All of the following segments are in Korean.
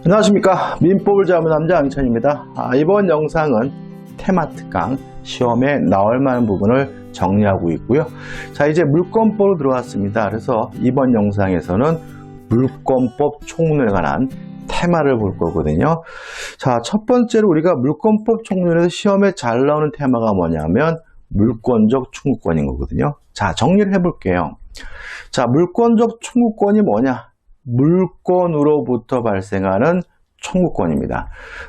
안녕하십니까. 민법을 잡은 남자 양찬입니다. 이번 영상은 테마 특강 시험에 나올 만한 부분을 정리하고 있고요. 자, 이제 물권법으로 들어왔습니다. 그래서 이번 영상에서는 물권법 총론에 관한 테마를 볼 거거든요. 자, 첫 번째로 우리가 물권법 총론에서 시험에 잘 나오는 테마가 뭐냐면 물권적 청구권인 거거든요. 자, 정리를 해볼게요. 자, 물권적 청구권이 뭐냐? 물권으로부터 발생하는 청구권입니다.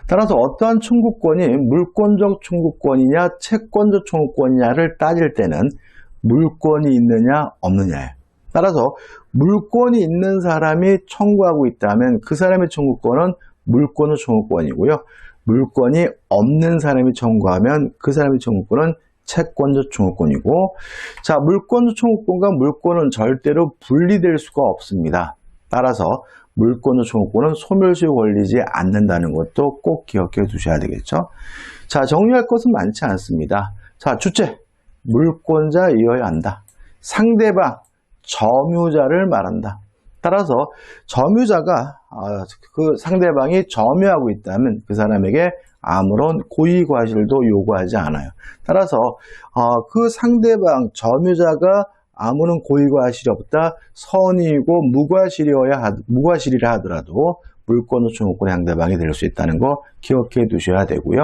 따라서 어떠한 청구권이 물권적 청구권이냐 채권적 청구권이냐를 따질 때는 물권이 있느냐 없느냐예요. 따라서 물권이 있는 사람이 청구하고 있다면 그 사람의 청구권은 물권의 청구권이고요. 물권이 없는 사람이 청구하면 그 사람의 청구권은 채권적 청구권이고, 자, 물권적 청구권과 물권은 절대로 분리될 수가 없습니다. 따라서 물권적 청구권은 소멸시효 걸리지 않는다는 것도 꼭 기억해 두셔야 되겠죠. 자, 정리할 것은 많지 않습니다. 자, 주체, 물권자이어야 한다. 상대방, 점유자를 말한다. 따라서 점유자가 그 상대방이 점유하고 있다면 그 사람에게 아무런 고의과실도 요구하지 않아요. 따라서 그 상대방 점유자가 아무런 고의과실이 없다, 선의이고 무과실이라 하더라도 물권적 청구권의 상대방이 될 수 있다는 거 기억해 두셔야 되고요.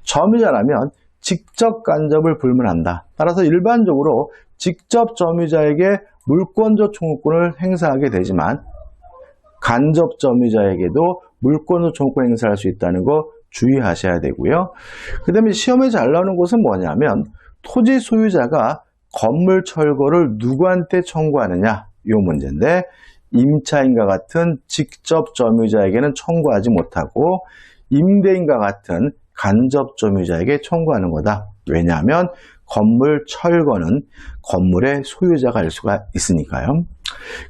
점유자라면 직접 간접을 불문한다. 따라서 일반적으로 직접 점유자에게 물권적 청구권을 행사하게 되지만 간접 점유자에게도 물권적 청구권을 행사할 수 있다는 거 주의하셔야 되고요. 그 다음에 시험에 잘 나오는 것은 뭐냐면 토지 소유자가 건물 철거를 누구한테 청구하느냐, 이 문제인데 임차인과 같은 직접 점유자에게는 청구하지 못하고 임대인과 같은 간접 점유자에게 청구하는 거다. 왜냐하면 건물 철거는 건물의 소유자가 할 수가 있으니까요.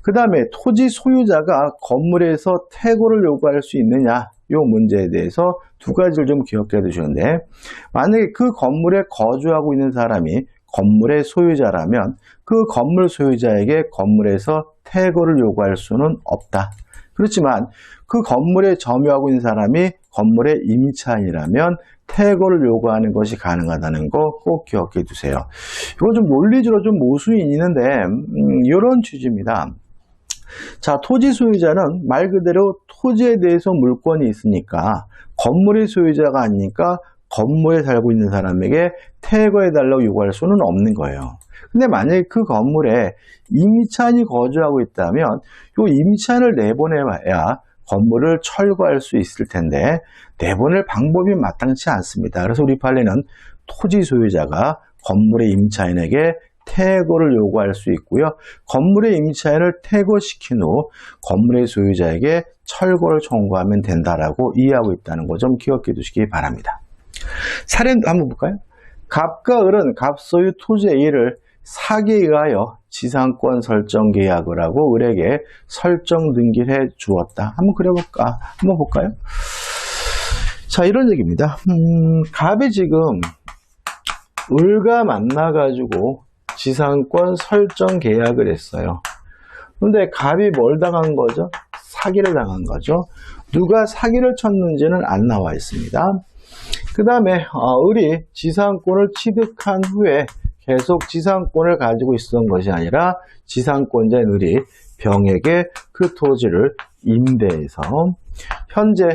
그 다음에 토지 소유자가 건물에서 퇴거를 요구할 수 있느냐, 이 문제에 대해서 두 가지를 좀 기억해 두시는데, 만약에 그 건물에 거주하고 있는 사람이 건물의 소유자라면 그 건물 소유자에게 건물에서 퇴거를 요구할 수는 없다. 그렇지만 그 건물에 점유하고 있는 사람이 건물의 임차인이라면 퇴거를 요구하는 것이 가능하다는 거 꼭 기억해 두세요. 이건 좀 논리적으로 좀 모순이 있는데 이런 취지입니다. 자, 토지 소유자는 말 그대로 토지에 대해서 물권이 있으니까 건물의 소유자가 아니니까 건물에 살고 있는 사람에게 퇴거해달라고 요구할 수는 없는 거예요. 근데 만약에 그 건물에 임차인이 거주하고 있다면 이 임차인을 내보내야 건물을 철거할 수 있을 텐데 내보낼 방법이 마땅치 않습니다. 그래서 우리 판례는 토지 소유자가 건물의 임차인에게 퇴거를 요구할 수 있고요. 건물의 임차인을 퇴거시킨 후 건물의 소유자에게 철거를 청구하면 된다라고 이해하고 있다는 거 좀 기억해 두시기 바랍니다. 사례 한번 볼까요? 갑과 을은 갑소유 토지 A를 사기에 의하여 지상권 설정 계약을 하고 을에게 설정 등기를 해 주었다. 한번 그려볼까? 한번 볼까요? 자, 이런 얘기입니다. 갑이 지금 을과 만나가지고 지상권 설정 계약을 했어요. 근데 갑이 뭘 당한 거죠? 사기를 당한 거죠. 누가 사기를 쳤는지는 안 나와 있습니다. 그 다음에 을이 지상권을 취득한 후에 계속 지상권을 가지고 있었던 것이 아니라 지상권자인 을이 병에게 그 토지를 임대해서 현재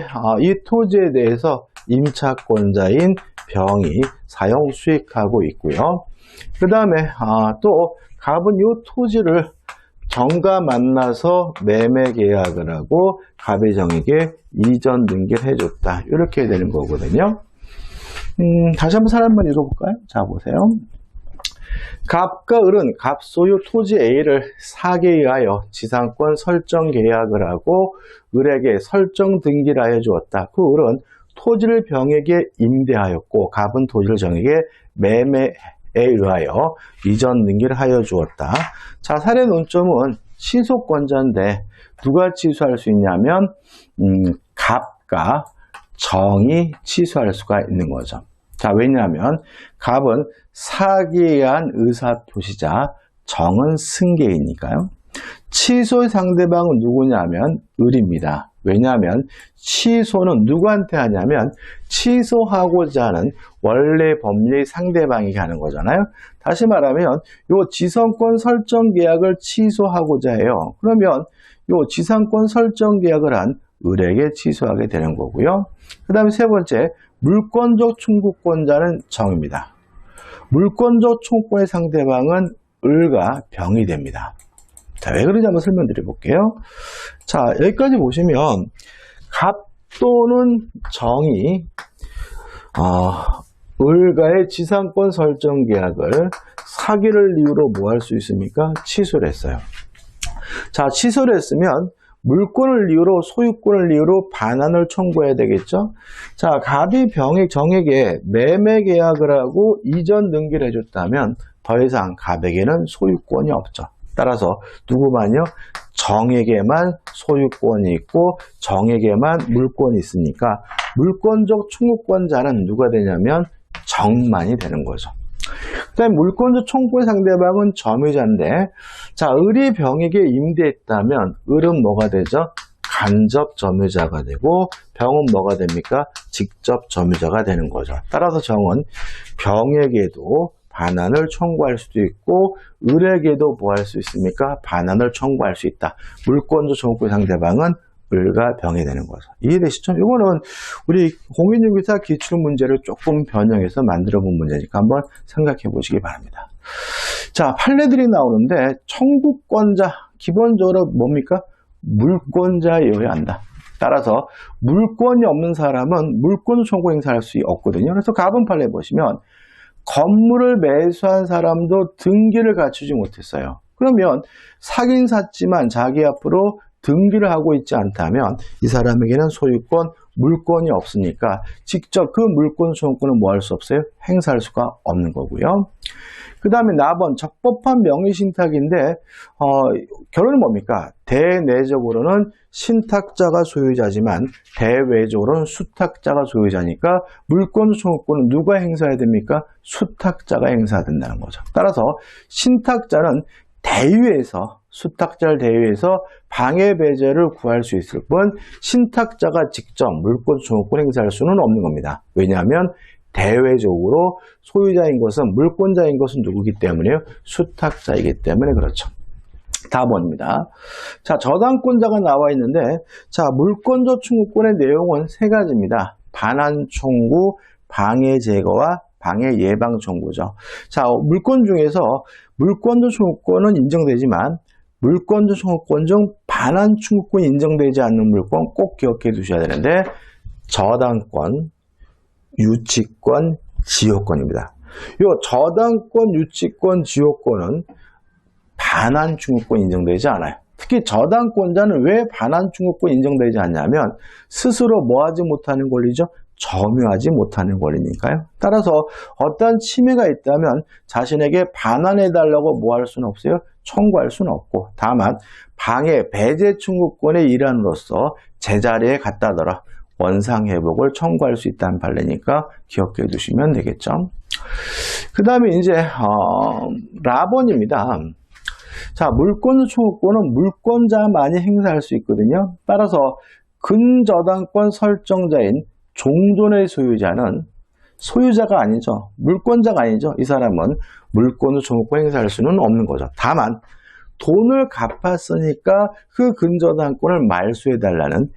이 토지에 대해서 임차권자인 병이 사용 수익하고 있고요. 그 다음에 또 갑은 이 토지를 정과 만나서 매매 계약을 하고 갑의 정에게 이전 등기를 해줬다. 이렇게 되는 거거든요. 다시 한번 사례 한번 읽어볼까요? 자, 보세요. 갑과 을은 갑 소유 토지 A를 사기에 의하여 지상권 설정 계약을 하고 을에게 설정 등기를 하여 주었다. 그 을은 토지를 병에게 임대하였고 갑은 토지를 정에게 매매에 의하여 이전 등기를 하여 주었다. 자, 사례 논점은 취소권자인데 누가 취소할 수 있냐면 갑과 정이 취소할 수가 있는 거죠. 자, 왜냐하면 갑은 사기에 의한 의사표시자, 정은 승계이니까요. 취소의 상대방은 누구냐면 을입니다. 왜냐하면 취소는 누구한테 하냐면 취소하고자 하는 원래 법리의 상대방이 하는 거잖아요. 다시 말하면 요 지상권 설정 계약을 취소하고자 해요. 그러면 요 지상권 설정 계약을 한 을에게 취소하게 되는 거고요. 그 다음에 세 번째, 물권적 청구권자는 정입니다. 물권적 청구권의 상대방은 을과 병이 됩니다. 자, 왜 그런지 한번 설명드려 볼게요. 자, 여기까지 보시면 갑 또는 정이 을과의 지상권 설정 계약을 사기를 이유로 뭐 할 수 있습니까? 취소를 했어요. 자, 취소를 했으면 물권을 이유로, 소유권을 이유로 반환을 청구해야 되겠죠. 자, 갑이 정에게 매매 계약을 하고 이전 등기를 해줬다면 더 이상 갑에게는 소유권이 없죠. 따라서 누구만요? 정에게만 소유권이 있고 정에게만 물권이 있으니까 물권적 청구권자는 누가 되냐면 정만이 되는 거죠. 그 다음에 물권적 청구권 상대방은 점유자인데, 자, 을이 병에게 임대했다면 을은 뭐가 되죠? 간접 점유자가 되고 병은 뭐가 됩니까? 직접 점유자가 되는 거죠. 따라서 정은 병에게도 반환을 청구할 수도 있고 을에게도 뭐 할 수 있습니까? 반환을 청구할 수 있다. 물권적 청구권 상대방은 을과 병이 되는 거죠. 이해되시죠? 이거는 우리 공인중개사 기출 문제를 조금 변형해서 만들어 본 문제니까 한번 생각해 보시기 바랍니다. 자, 판례들이 나오는데 청구권자, 기본적으로 뭡니까? 물권자여야 한다. 따라서 물권이 없는 사람은 물권 청구 행사할 수 없거든요. 그래서 갑은 판례 보시면 건물을 매수한 사람도 등기를 갖추지 못했어요. 그러면 사긴 샀지만 자기 앞으로 등기를 하고 있지 않다면 이 사람에게는 소유권, 물권이 없으니까 직접 그 물권 소유권은 뭐 할 수 없어요? 행사할 수가 없는 거고요. 그 다음에 나번 적법한 명의신탁인데 결론은 뭡니까? 대내적으로는 신탁자가 소유자지만 대외적으로는 수탁자가 소유자니까 물권 소유권은 누가 행사해야 됩니까? 수탁자가 행사된다는 거죠. 따라서 신탁자는 대위에서 수탁자를 대위해서 방해 배제를 구할 수 있을 뿐 신탁자가 직접 물권 소유권 행사할 수는 없는 겁니다. 왜냐하면 대외적으로 소유자인 것은 물권자인 것은 누구기 때문에요? 수탁자이기 때문에 그렇죠. 다음입니다. 자, 저당권자가 나와 있는데, 자, 물권적 청구권의 내용은 세 가지입니다. 반환 청구, 방해 제거와 방해 예방 청구죠. 자, 물권 중에서 물권적 청구권은 인정되지만 물권적 청구권 중 반환 청구권이 인정되지 않는 물권 꼭 기억해 두셔야 되는데 저당권, 유치권, 지효권입니다. 이 저당권, 유치권, 지효권은 반환 청구권 인정되지 않아요. 특히 저당권자는 왜 반환 청구권 인정되지 않냐면 스스로 뭐하지 못하는 권리죠? 점유하지 못하는 권리니까요. 따라서 어떤 침해가 있다면 자신에게 반환해달라고 뭐 할 수는 없어요? 청구할 수는 없고 다만 방해, 배제 청구권의 일환으로서 제자리에 갖다 둬라. 원상회복을 청구할 수 있다는 판례니까 기억해 두시면 되겠죠. 그 다음에 이제 라번입니다. 자, 물권 청구권은 물권자만이 행사할 수 있거든요. 따라서 근저당권 설정자인 종존의 소유자는 소유자가 아니죠. 물권자가 아니죠. 이 사람은 물권의 청구권 행사할 수는 없는 거죠. 다만 돈을 갚았으니까 그 근저당권을 말소해달라는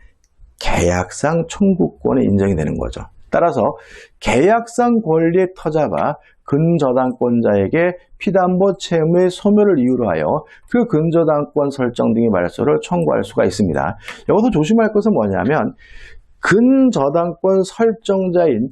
계약상 청구권이 인정이 되는 거죠. 따라서 계약상 권리의 터잡아 근저당권자에게 피담보 채무의 소멸을 이유로 하여 그 근저당권 설정 등의 말소를 청구할 수가 있습니다. 여기서 조심할 것은 뭐냐면 근저당권 설정자인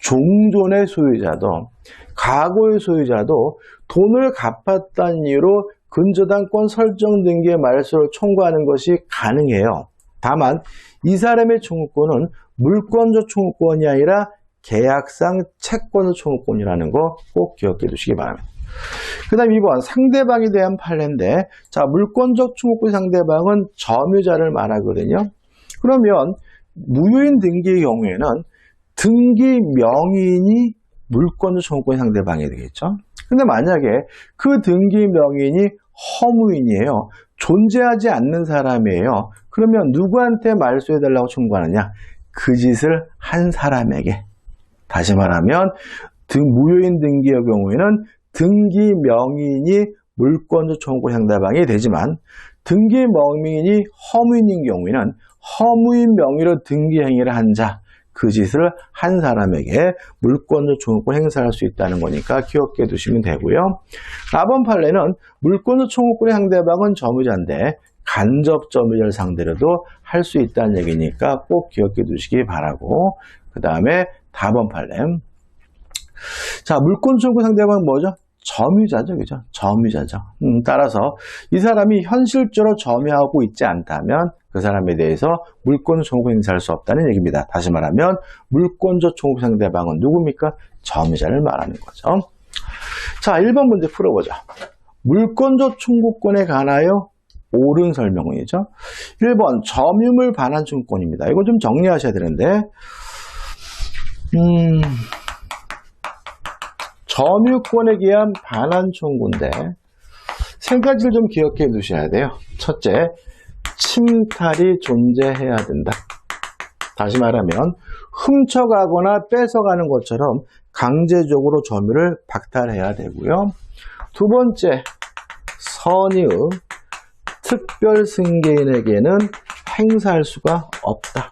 종존의 소유자도 과거의 소유자도 돈을 갚았다는 이유로 근저당권 설정 등기의 말소를 청구하는 것이 가능해요. 다만 이 사람의 청구권은 물권적 청구권이 아니라 계약상 채권의 청구권이라는 거 꼭 기억해 두시기 바랍니다. 그 다음 2번 상대방에 대한 판례인데 자 물권적 청구권 상대방은 점유자를 말하거든요. 그러면 무효인 등기의 경우에는 등기 명의인이 물권적 청구권 상대방이 되겠죠. 근데 만약에 그 등기 명의인이 허무인이에요. 존재하지 않는 사람이에요. 그러면 누구한테 말소해달라고 청구하느냐? 그 짓을 한 사람에게. 다시 말하면 무효인 등기의 경우에는 등기 명의인이 물권적 청구권 상대방이 되지만 등기 명의인이 허무인인 경우에는 허무인 명의로 등기 행위를 한 자, 그 짓을 한 사람에게 물권적 청구권 행사할 수 있다는 거니까 기억해 두시면 되고요. 4번 판례는 물권적 청구권의 상대방은 점유자인데 간접 점유자를 상대로도 할 수 있다는 얘기니까 꼭 기억해 두시기 바라고. 그 다음에 4번 판례. 자, 물권 청구 상대방은 뭐죠? 점유자죠, 그죠? 점유자죠. 따라서 이 사람이 현실적으로 점유하고 있지 않다면 그 사람에 대해서 물권 청구 행사할 수 없다는 얘기입니다. 다시 말하면 물권적 청구 상대방은 누굽니까? 점유자를 말하는 거죠. 자, 1번 문제 풀어보자. 물권적 청구권에 관하여 옳은 설명이죠. 1번 점유물 반환 청구권입니다. 이거 좀 정리하셔야 되는데 점유권에 기한 반환 청구인데 세 가지를 좀 기억해 두셔야 돼요. 첫째, 침탈이 존재해야 된다. 다시 말하면 훔쳐가거나 뺏어가는 것처럼 강제적으로 점유를 박탈해야 되고요. 두 번째, 선의의 특별 승계인에게는 행사할 수가 없다.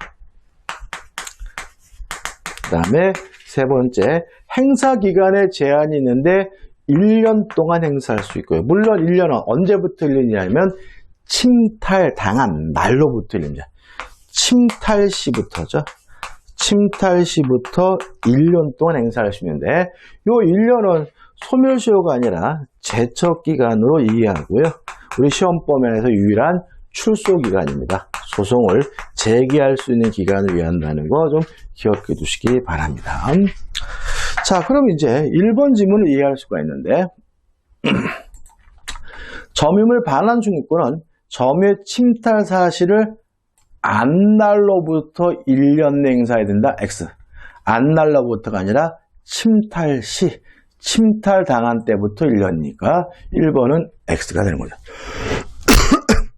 그 다음에 세 번째, 행사 기간에 제한이 있는데 1년 동안 행사할 수 있고요. 물론 1년은 언제부터 1년이냐면 침탈당한 날로부터 1년입니다. 침탈 시부터죠. 침탈 시부터 1년 동안 행사할 수 있는데 이 1년은 소멸시효가 아니라 제척기간으로 이해하고요. 우리 시험범위에서 유일한 출소기간입니다. 소송을 제기할 수 있는 기간을 위한다는 거 좀 기억해 두시기 바랍니다. 자, 그럼 이제 1번 지문을 이해할 수가 있는데 점유물 반환 청구권은 점유의 침탈 사실을 안날로부터 1년 내 행사해야 된다. X. 안날로부터가 아니라 침탈 시, 침탈당한 때부터 1년이니까 1번은 X가 되는 거죠.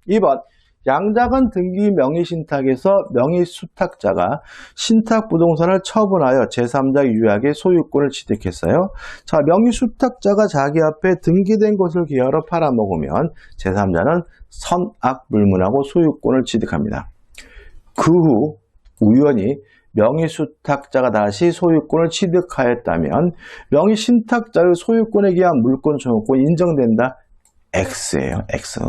2번, 양작은 등기 명의신탁에서 명의수탁자가 신탁부동산을 처분하여 제3자 유약의 소유권을 취득했어요. 자, 명의수탁자가 자기 앞에 등기된 것을 기하로 팔아먹으면 제3자는 선악불문하고 소유권을 취득합니다. 그 후 우연히 명의수탁자가 다시 소유권을 취득하였다면 명의신탁자의 소유권에 기한 물권 청구권이 인정된다. X예요. X.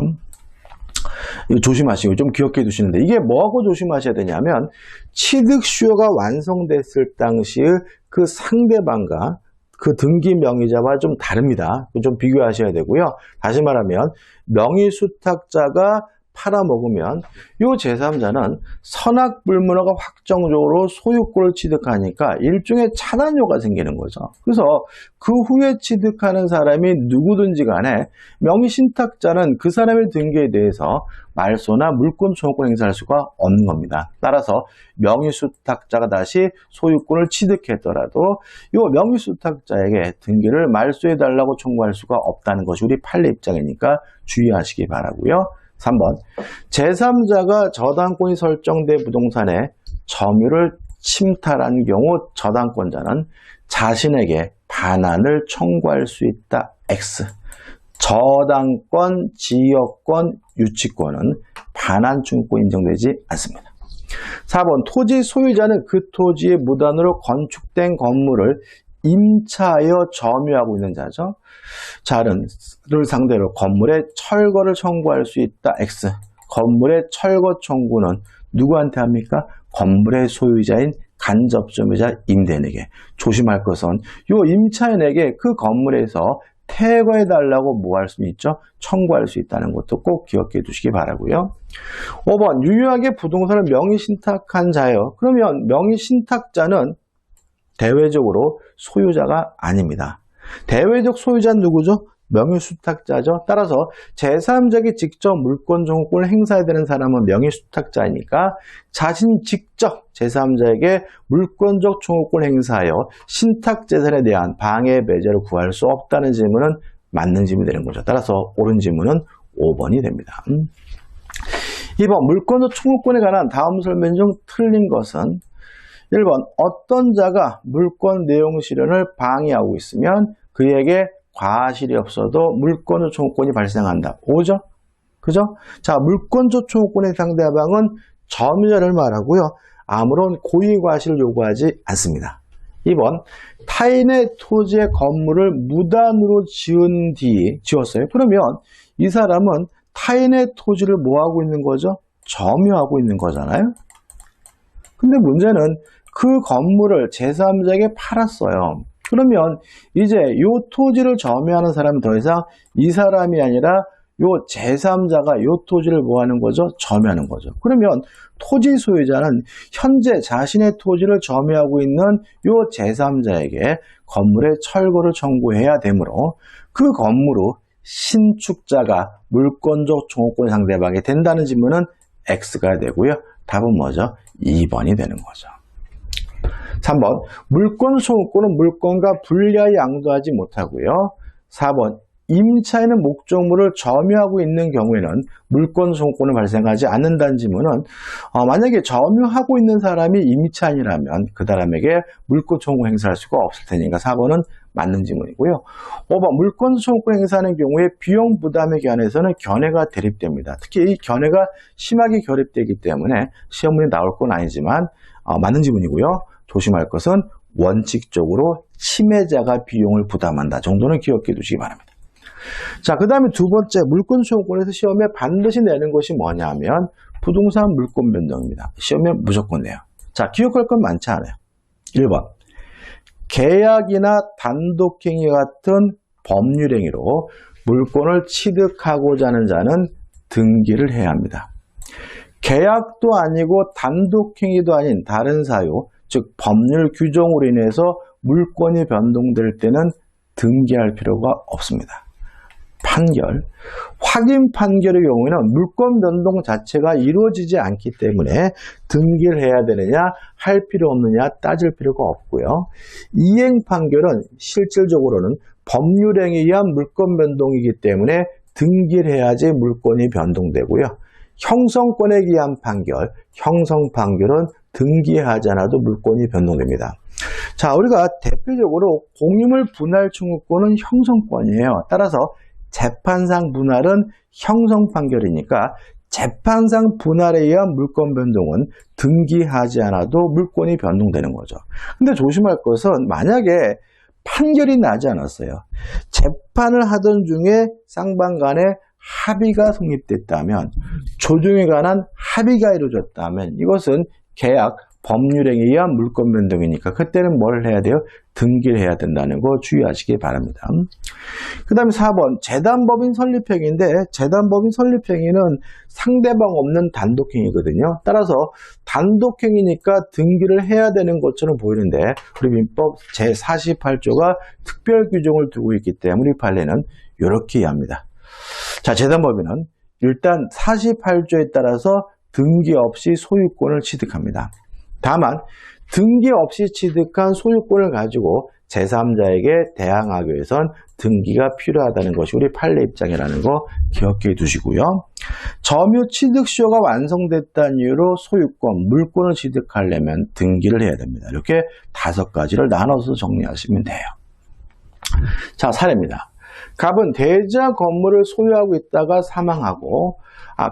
이거 조심하시고 좀 기억해 두시는데 이게 뭐하고 조심하셔야 되냐면 취득 수요가 완성됐을 당시의 그 상대방과 그 등기 명의자와 좀 다릅니다. 좀 비교하셔야 되고요. 다시 말하면 명의수탁자가 팔아먹으면 이 제3자는 선악불문하고 확정적으로 소유권을 취득하니까 일종의 차단료가 생기는 거죠. 그래서 그 후에 취득하는 사람이 누구든지 간에 명의신탁자는 그 사람의 등기에 대해서 말소나 물권 청구권 행사할 수가 없는 겁니다. 따라서 명의수탁자가 다시 소유권을 취득했더라도 이 명의수탁자에게 등기를 말소해달라고 청구할 수가 없다는 것이 우리 판례 입장이니까 주의하시기 바라고요. 3번, 제3자가 저당권이 설정된 부동산에 점유를 침탈한 경우 저당권자는 자신에게 반환을 청구할 수 있다. X. 저당권, 지역권, 유치권은 반환 청구권 인정되지 않습니다. 4번, 토지 소유자는 그 토지에 무단으로 건축된 건물을 임차하여 점유하고 있는 자죠. 자를 상대로 건물의 철거를 청구할 수 있다. X. 건물의 철거 청구는 누구한테 합니까? 건물의 소유자인 간접 점유자 임대인에게. 조심할 것은 이 임차인에게 그 건물에서 퇴거해달라고 뭐 할 수 있죠? 청구할 수 있다는 것도 꼭 기억해 두시기 바라고요. 5번, 유효하게 부동산을 명의신탁한 자요. 그러면 명의신탁자는 대외적으로 소유자가 아닙니다. 대외적 소유자는 누구죠? 명의수탁자죠. 따라서 제3자에게 직접 물권 청구권을 행사해야 되는 사람은 명의수탁자이니까 자신 직접 제3자에게 물권적 청구권 행사하여 신탁재산에 대한 방해 배제를 구할 수 없다는 질문은 맞는 질문이 되는 거죠. 따라서 옳은 질문은 5번이 됩니다. 2번 물권조 청구권에 관한 다음 설명 중 틀린 것은 1번 어떤 자가 물권 내용 실현을 방해하고 있으면 그에게 과실이 없어도 물권조 청구권이 발생한다. 5죠? 그죠? 자, 물권조 청구권의 상대방은 점유자를 말하고요. 아무런 고의 과실을 요구하지 않습니다. 2번 타인의 토지의 건물을 무단으로 지었어요. 그러면 이 사람은 타인의 토지를 뭐하고 있는 거죠? 점유하고 있는 거잖아요. 근데 문제는 그 건물을 제3자에게 팔았어요. 그러면 이제 이 토지를 점유하는 사람은 더 이상 이 사람이 아니라 요 제3자가 요 토지를 뭐 하는 거죠? 점유하는 거죠. 그러면 토지 소유자는 현재 자신의 토지를 점유하고 있는 요 제3자에게 건물의 철거를 청구해야 되므로 그 건물을 신축자가 물권적 청구권 상대방이 된다는 질문은 X가 되고요. 답은 뭐죠? 2번이 되는 거죠. 3번 물권 청구권은 물권과 분리하여 양도하지 못하고요. 4번 임차인은 목적물을 점유하고 있는 경우에는 물권 청구권은 발생하지 않는다는 질문은 만약에 점유하고 있는 사람이 임차인이라면 그 사람에게 물권 청구 행사할 수가 없을 테니까 4번은 맞는 질문이고요. 5번 물권 청구권 행사하는 경우에 비용 부담에 관해서는 견해가 대립됩니다. 특히 이 견해가 심하게 결합되기 때문에 시험문에 나올 건 아니지만 맞는 질문이고요. 조심할 것은 원칙적으로 침해자가 비용을 부담한다 정도는 기억해 두시기 바랍니다. 자, 그 다음에 두 번째 물권 청구권에서 시험에 반드시 내는 것이 뭐냐면 부동산 물권 변동입니다. 시험에 무조건 내요. 자, 기억할 건 많지 않아요. 1번 계약이나 단독행위 같은 법률행위로 물권을 취득하고자 하는 자는 등기를 해야 합니다. 계약도 아니고 단독행위도 아닌 다른 사유, 즉 법률 규정으로 인해서 물권이 변동될 때는 등기할 필요가 없습니다. 판결, 확인 판결의 경우에는 물권 변동 자체가 이루어지지 않기 때문에 등기를 해야 되느냐 할 필요 없느냐 따질 필요가 없고요. 이행 판결은 실질적으로는 법률행위에 의한 물권 변동이기 때문에 등기를 해야지 물권이 변동되고요. 형성권에 의한 판결, 형성 판결은 등기하지 않아도 물권이 변동됩니다. 자, 우리가 대표적으로 공유물 분할 청구권은 형성권이에요. 따라서 재판상 분할은 형성 판결이니까 재판상 분할에 의한 물권 변동은 등기하지 않아도 물권이 변동되는 거죠. 근데 조심할 것은 만약에 판결이 나지 않았어요. 재판을 하던 중에 쌍방 간에 합의가 성립됐다면, 조정에 관한 합의가 이루어졌다면 이것은 계약, 법률행위에 의한 물권 변동이니까 그때는 뭘 해야 돼요? 등기를 해야 된다는 거 주의하시기 바랍니다. 그 다음에 4번 재단법인 설립행위인데 재단법인 설립행위는 상대방 없는 단독행위거든요. 따라서 단독행위니까 등기를 해야 되는 것처럼 보이는데 우리 민법 제48조가 특별 규정을 두고 있기 때문에 우리 판례는 이렇게 이해합니다. 자, 재단법인은 일단 48조에 따라서 등기 없이 소유권을 취득합니다. 다만 등기 없이 취득한 소유권을 가지고 제3자에게 대항하기 위해선 등기가 필요하다는 것이 우리 판례 입장이라는 거 기억해 두시고요. 점유 취득 시효가 완성됐다는 이유로 소유권, 물권을 취득하려면 등기를 해야 됩니다. 이렇게 5가지를 나눠서 정리하시면 돼요. 자, 사례입니다. 갑은 대지와 건물을 소유하고 있다가 사망하고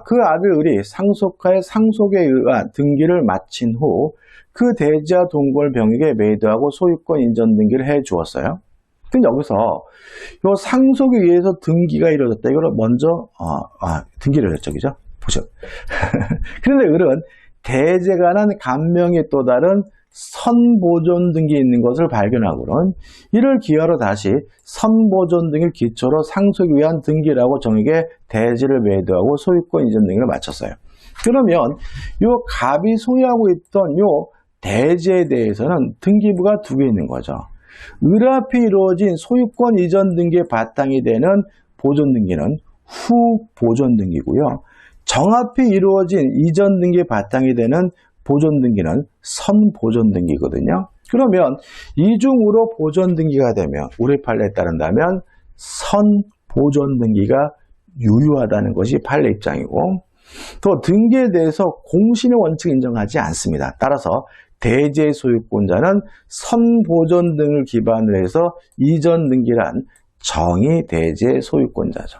그 아들 을이 상속하에 상속에 의한 등기를 마친 후 그 대지와 동굴 병에게 매도하고 소유권 인전 등기를 해 주었어요. 근데 여기서 이 상속에 의해서 등기가 이루어졌다. 이걸 먼저 등기를 했죠, 그죠? 보죠. 그런데 을은 대지에 관한 감명의 또 다른 선보존 등기 있는 것을 발견하고는 이를 기하로 다시 선보존 등을 기초로 상속에 의한 등기라고 정에게 대지를 매도하고 소유권 이전 등을 마쳤어요. 그러면 이 갑이 소유하고 있던 이 대지에 대해서는 등기부가 2개 있는 거죠. 을 앞에 이루어진 소유권 이전 등기의 바탕이 되는 보존 등기는 후 보존 등기고요. 정 앞에 이루어진 이전 등기의 바탕이 되는 보존 등기는 선 보존 등기거든요. 그러면 이중으로 보존 등기가 되면 우리 판례에 따른다면 선 보존 등기가 유효하다는 것이 판례 입장이고 또 등기에 대해서 공신의 원칙을 인정하지 않습니다. 따라서 대지의 소유권자는 선보존 등을 기반으로 해서 이전 등기란 정의 대지의 소유권자죠.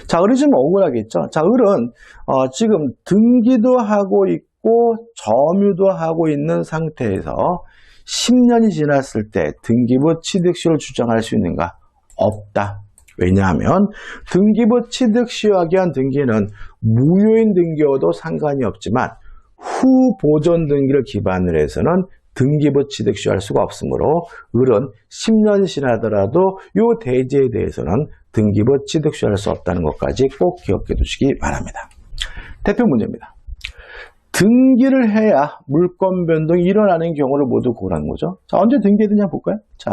자, 을이 좀 억울하겠죠. 자, 을은 지금 등기도 하고 있고 점유도 하고 있는 상태에서 10년이 지났을 때 등기부 취득시효를 주장할 수 있는가? 없다. 왜냐하면 등기부 취득시효에 의한 등기는 무효인 등기여도 상관이 없지만 후 보존 등기를 기반으로 해서는 등기부 취득시효할 수가 없으므로 을은 10년이 지나더라도 이 대지에 대해서는 등기부 취득시효할 수 없다는 것까지 꼭 기억해 두시기 바랍니다. 대표 문제입니다. 등기를 해야 물권 변동이 일어나는 경우를 모두 고르는 거죠. 자, 언제 등기해야 볼까요? 자,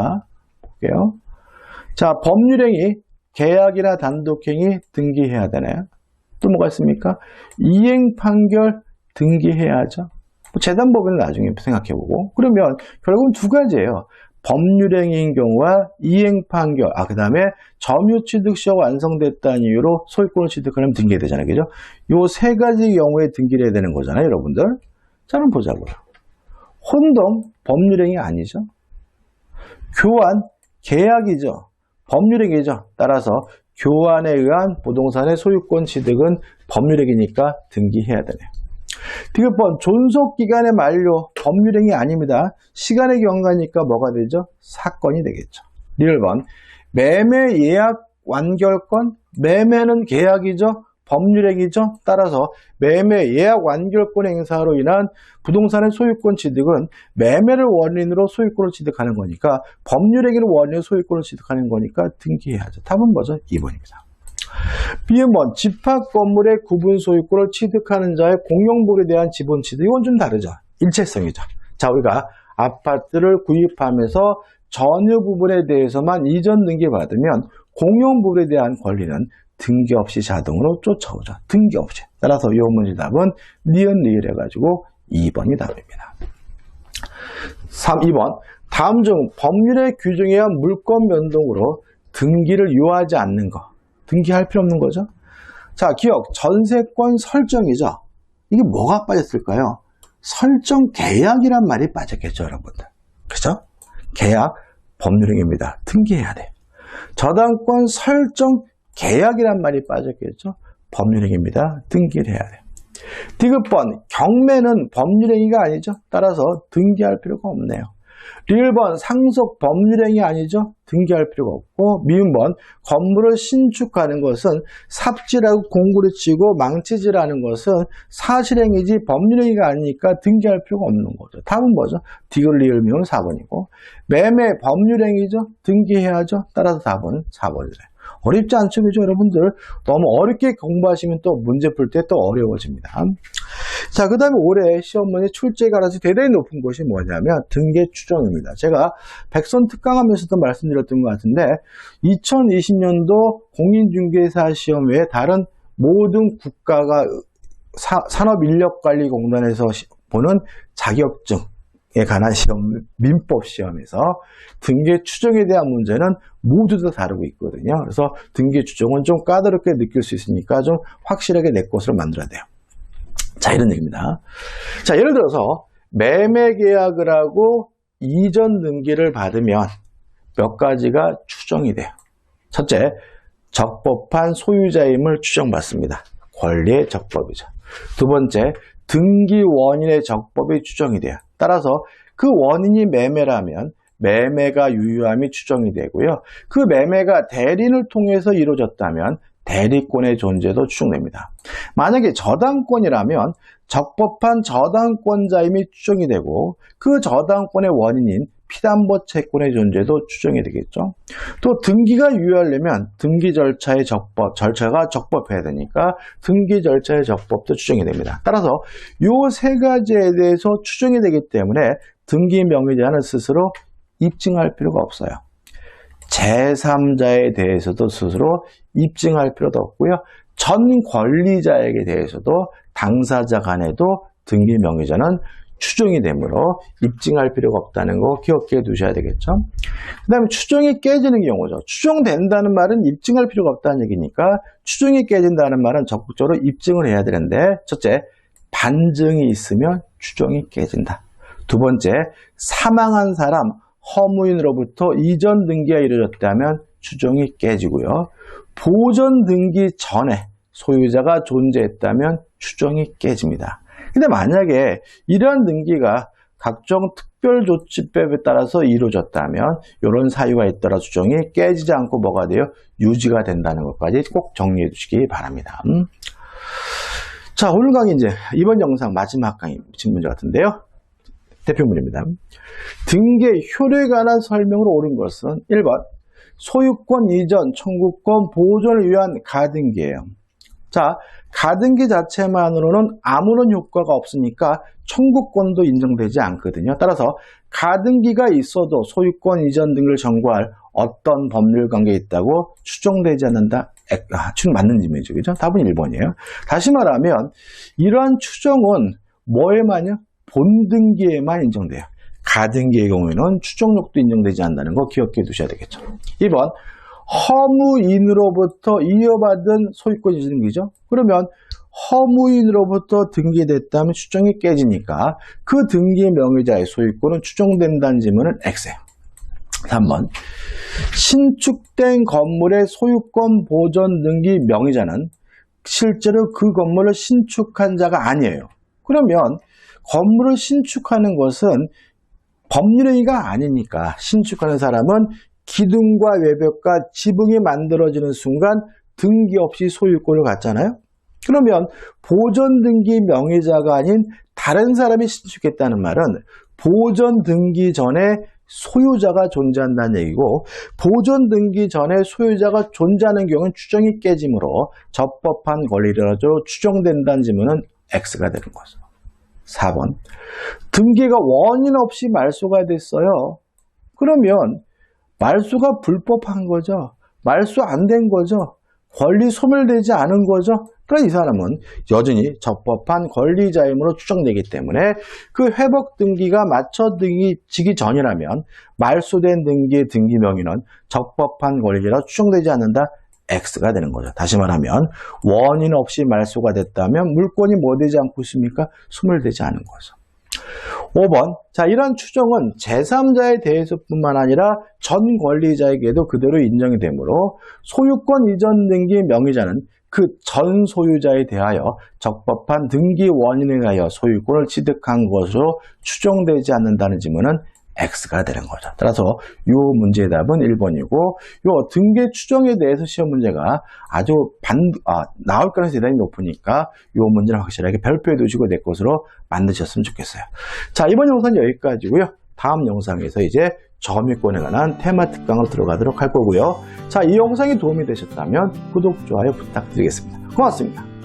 볼게요. 자, 법률행위, 계약이나 단독행위 등기해야 되나요? 또 뭐가 있습니까? 이행 판결 등기해야죠. 재단법인은 나중에 생각해보고. 그러면 결국은 두 가지예요. 법률행위인 경우와 이행 판결, 그 다음에 점유 취득시효가 완성됐다는 이유로 소유권을 취득하려면 등기해야 되잖아요. 그죠? 요 세 가지 경우에 등기를 해야 되는 거잖아요, 여러분들. 자, 한번 보자고요. 혼동, 법률행위 아니죠. 교환, 계약이죠. 법률행위죠. 따라서 교환에 의한 부동산의 소유권 취득은 법률행위니까 등기해야 되네요. 디귿번 존속기간의 만료, 법률행위 아닙니다. 시간의 경과니까 뭐가 되죠? 사건이 되겠죠. 리을번 매매 예약 완결권, 매매는 계약이죠. 법률행위죠. 따라서 매매 예약 완결권 행사로 인한 부동산의 소유권 취득은 매매를 원인으로 소유권을 취득하는 거니까 법률행위를 원인으로 소유권을 취득하는 거니까 등기해야죠. 답은 뭐죠? 2번입니다. B번 집합 건물의 구분 소유권을 취득하는 자의 공용물에 대한 지분 취득. 이건 좀 다르죠. 일체성이죠. 자, 우리가 아파트를 구입하면서 전유 부분에 대해서만 이전 등기 받으면 공용물에 대한 권리는 등기 없이 자동으로 쫓아오죠. 등기 없이. 따라서 이 문제 답은 니은 리을 해가지고 2번이 답입니다. 2번 다음 중 법률의 규정에 의한 물권 변동으로 등기를 요하지 않는 것. 등기할 필요 없는 거죠. 자, 기억 전세권 설정이죠. 이게 뭐가 빠졌을까요? 설정 계약이란 말이 빠졌겠죠, 여러분들. 그죠? 계약 법률행위입니다. 등기해야 돼요. 저당권 설정 계약이란 말이 빠졌겠죠. 법률행위입니다. 등기를 해야 돼요. 디귿번 경매는 법률행위가 아니죠. 따라서 등기할 필요가 없네요. 리을번 상속 법률행위 아니죠. 등기할 필요가 없고 미음번 건물을 신축하는 것은 삽질하고 공구를 치고 망치질하는 것은 사실행위지 법률행위가 아니니까 등기할 필요가 없는 거죠. 답은 뭐죠? 디귿 리을 미음 4번이고 매매 법률행위죠. 등기해야죠. 따라서 답은 4번이래요. 어렵지 않죠, 그죠, 여러분들? 너무 어렵게 공부하시면 또 문제 풀 때 또 어려워집니다. 자, 그 다음에 올해 시험 문제 출제가 아주 대단히 높은 것이 뭐냐면 등기 추정입니다. 제가 백선 특강하면서도 말씀드렸던 것 같은데 2020년도 공인중개사 시험 외에 다른 모든 국가가 산업인력관리공단에서 보는 자격증에 관한 시험, 민법 시험에서 등기 추정에 대한 문제는 모두 다 다루고 있거든요. 그래서 등기 추정은 좀 까다롭게 느낄 수 있으니까 좀 확실하게 내 것으로 만들어야 돼요. 자, 이런 얘기입니다. 자, 예를 들어서 매매 계약을 하고 이전 등기를 받으면 몇 가지가 추정이 돼요. 첫째, 적법한 소유자임을 추정받습니다. 권리의 적법이죠. 두 번째, 등기 원인의 적법이 추정이 돼요. 따라서 그 원인이 매매라면 매매가 유효함이 추정이 되고요. 그 매매가 대리인을 통해서 이루어졌다면 대리권의 존재도 추정됩니다. 만약에 저당권이라면 적법한 저당권자임이 추정이 되고 그 저당권의 원인인 피담보 채권의 존재도 추정이 되겠죠. 또 등기가 유효하려면 등기 절차의 절차가 적법해야 되니까 등기 절차의 적법도 추정이 됩니다. 따라서 이 세 가지에 대해서 추정이 되기 때문에 등기 명의자는 스스로 입증할 필요가 없어요. 제3자에 대해서도 스스로 입증할 필요도 없고요. 전 권리자에게 대해서도 당사자 간에도 등기 명의자는 추정이 되므로 입증할 필요가 없다는 거 기억해 두셔야 되겠죠. 그 다음에 추정이 깨지는 경우죠. 추정된다는 말은 입증할 필요가 없다는 얘기니까 추정이 깨진다는 말은 적극적으로 입증을 해야 되는데, 첫째, 반증이 있으면 추정이 깨진다. 두 번째, 사망한 사람 허무인으로부터 이전 등기가 이루어졌다면 추정이 깨지고요. 보존 등기 전에 소유자가 존재했다면 추정이 깨집니다. 근데 만약에 이러한 등기가 각종 특별조치법에 따라서 이루어졌다면 이런 사유가 있더라 추정이 깨지지 않고 뭐가 돼요? 유지가 된다는 것까지 꼭 정리해 두시기 바랍니다. 자, 오늘 강의 이제 이번 영상 마지막 강의 문제 같은데요. 대표문입니다. 등기의 효력에 관한 설명으로 옳은 것은 1번 소유권 이전, 청구권 보존을 위한 가등기예요. 자, 가등기 자체만으로는 아무런 효과가 없으니까 청구권도 인정되지 않거든요. 따라서 가등기가 있어도 소유권 이전 등을 청구할 어떤 법률 관계에 있다고 추정되지 않는다. 추정 맞는 질문이죠. 그죠? 답은 1번이에요. 다시 말하면 이러한 추정은 뭐에만요? 본등기에만 인정돼요. 가등기의 경우에는 추정력도 인정되지 않는다는 거 기억해 두셔야 되겠죠. 2번 허무인으로부터 이어받은 소유권 이전 등기죠. 그러면 허무인으로부터 등기됐다면 추정이 깨지니까 그 등기 명의자의 소유권은 추정된다는 질문은 X예요. 3번 신축된 건물의 소유권 보존 등기 명의자는 실제로 그 건물을 신축한 자가 아니에요. 그러면 건물을 신축하는 것은 법률행위가 아니니까 신축하는 사람은 기둥과 외벽과 지붕이 만들어지는 순간 등기 없이 소유권을 갖잖아요. 그러면 보존 등기 명의자가 아닌 다른 사람이 신축했다는 말은 보존 등기 전에 소유자가 존재한다는 얘기고, 보존 등기 전에 소유자가 존재하는 경우는 추정이 깨지므로 적법한 권리라도 추정된다는 질문은 X가 되는 거죠. 4번 등기가 원인 없이 말소가 됐어요. 그러면 말소가 불법한 거죠. 말소 안 된 거죠. 권리 소멸되지 않은 거죠. 그러니까 이 사람은 여전히 적법한 권리자임으로 추정되기 때문에 그 회복 등기가 맞춰지기 전이라면 말소된 등기의 등기 명의는 적법한 권리자로 추정되지 않는다. X가 되는 거죠. 다시 말하면 원인 없이 말소가 됐다면 물권이 뭐 되지 않고 있습니까? 소멸되지 않은 거죠. 5번 자, 이러한 추정은 제3자에 대해서뿐만 아니라 전 권리자에게도 그대로 인정이 되므로 소유권 이전 등기 명의자는 그 전 소유자에 대하여 적법한 등기 원인에 의하여 소유권을 취득한 것으로 추정되지 않는다는 질문은 X가 되는 거죠. 따라서 이 문제의 답은 1번이고, 이 등기 추정에 대해서 시험 문제가 아주 나올 가능성이 대단히 높으니까 이 문제는 확실하게 별표해 두시고 내 것으로 만드셨으면 좋겠어요. 자, 이번 영상은 여기까지고요. 다음 영상에서 이제 점유권에 관한 테마 특강으로 들어가도록 할 거고요. 자, 이 영상이 도움이 되셨다면 구독, 좋아요 부탁드리겠습니다. 고맙습니다.